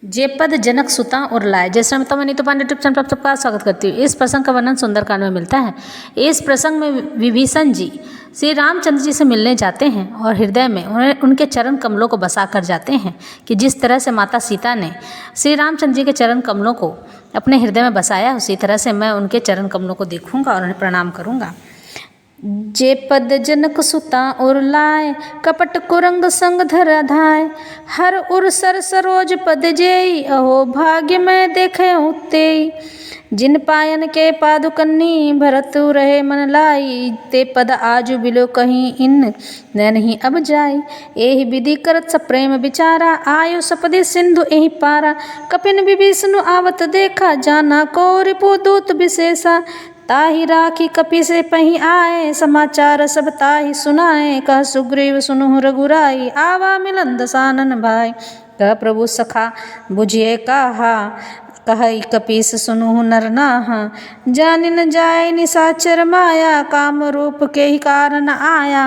जेपद जनक सुता और लाए। जय श्री मैं नीतू पांडे यूट्यूब चैनल पर सबका स्वागत करती हूँ। इस प्रसंग का वर्णन सुंदरकांड में मिलता है। इस प्रसंग में विभीषण जी श्री रामचंद्र जी से मिलने जाते हैं और हृदय में उनके चरण कमलों को बसा कर जाते हैं कि जिस तरह से माता सीता ने श्री रामचंद्र जी के चरण कमलों को अपने हृदय में बसाया, उसी तरह से मैं उनके चरण कमलों को देखूंगा और उन्हें प्रणाम करूंगा। जे पद जनक सुता और लाए, कपट कुरंग संग धरा धाय। हर उर सर सरोज पद जेई, अहो भाग्य में देखे उते। जिन पायन के पादुकन्नी, भरत रहे मन लाई। ते पद आजु बिलो कहीं, इन नहीं अब जाई। एहि विधि करत सप्रेम विचारा, आयो सपदि सिंधु एहि पारा। कपिन विभीषण आवत देखा, जाना को रिपु दूत विशेषा। ताहि राखी कपि से पही आए, समाचार सब ताहि सुनाए। कह सुग्रीव सुनु रघुराई, आवा मिलन दसानन भाई। कह प्रभु सखा बुझिए कहा, कहई कपीस सुनु नर नाहा। जानि न जाय निशाचर माया, काम रूप के ही कारण आया।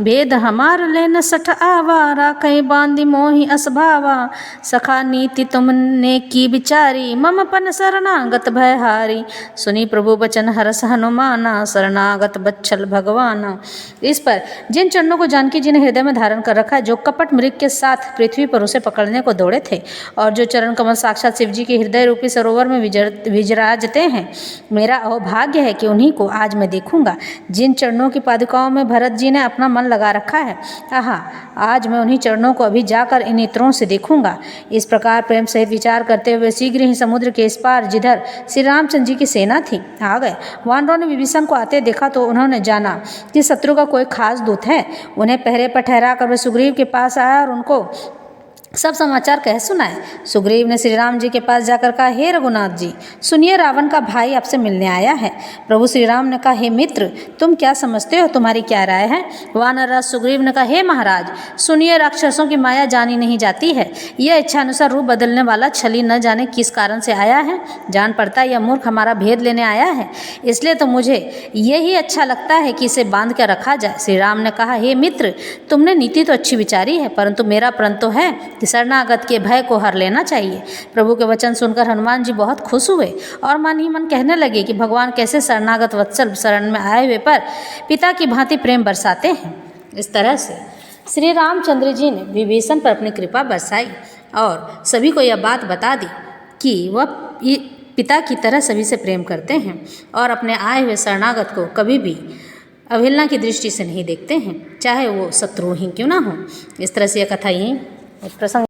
भेद हमार लेन सठ आवा, राखई बांधि मोहि असभावा। सखा नीति तुमने की विचारी, मम पन शरणागत भयहारी। सुनी प्रभु बचन हरस हनुमाना, शरणागत बच्छल भगवाना। इस पर जिन चरणों को जानकी जी ने हृदय में धारण कर रखा है, जो कपट मृग के साथ पृथ्वी पर उसे पकड़ने को दौड़े थे, और जो चरण कमल साक्षात शिव जी के हृदय रूपी सरोवर में विजराजते हैं, मेरा अहोभाग्य है कि उन्हीं को आज मैं देखूंगा। जिन चरणों की पादुकाओं में भरत जी ने अपना मन लगा रखा है, आहा, आज मैं उन्हीं चरणों को अभी जाकर इन नेत्रों से देखूंगा। इस प्रकार प्रेम सहित विचार करते हुए शीघ्र ही समुद्र के इस पार, जिधर श्री रामचंद्र जी की सेना थी, आ गए। वानरों ने विभीषण को आते देखा तो उन्होंने जाना कि शत्रु का कोई खास दूत है। उन्हें पहरे पर ठहरा कर वे सुग्रीव के पास आया और उनको सब समाचार कह सुनाए। सुग्रीव ने श्री राम जी के पास जाकर कहा, हे रघुनाथ जी, सुनिए, रावण का भाई आपसे मिलने आया है। प्रभु श्री राम ने कहा, हे मित्र, तुम क्या समझते हो, तुम्हारी क्या राय है। वानरराज सुग्रीव ने कहा, हे महाराज, सुनिए, राक्षसों की माया जानी नहीं जाती है। यह इच्छा अनुसार रूप बदलने वाला छली न जाने किस कारण से आया है। जान पड़ता है यह मूर्ख हमारा भेद लेने आया है, इसलिए तो मुझे यही अच्छा लगता है कि इसे बांध कर रखा जाए। श्री राम ने कहा, हे मित्र, तुमने नीति तो अच्छी विचारी है, परंतु मेरा प्रण तो है कि शरणागत के भय को हर लेना चाहिए। प्रभु के वचन सुनकर हनुमान जी बहुत खुश हुए और मन ही मन कहने लगे कि भगवान कैसे शरणागत वत्सल शरण में आए हुए पर पिता की भांति प्रेम बरसाते हैं। इस तरह से श्री रामचंद्र जी ने विभीषण पर अपनी कृपा बरसाई और सभी को यह बात बता दी कि वह पिता की तरह सभी से प्रेम करते हैं और अपने आए हुए शरणागत को कभी भी अवहेलना की दृष्टि से नहीं देखते हैं, चाहे वो शत्रु ही क्यों ना हो। इस तरह से यह कथा यहीं प्रसंग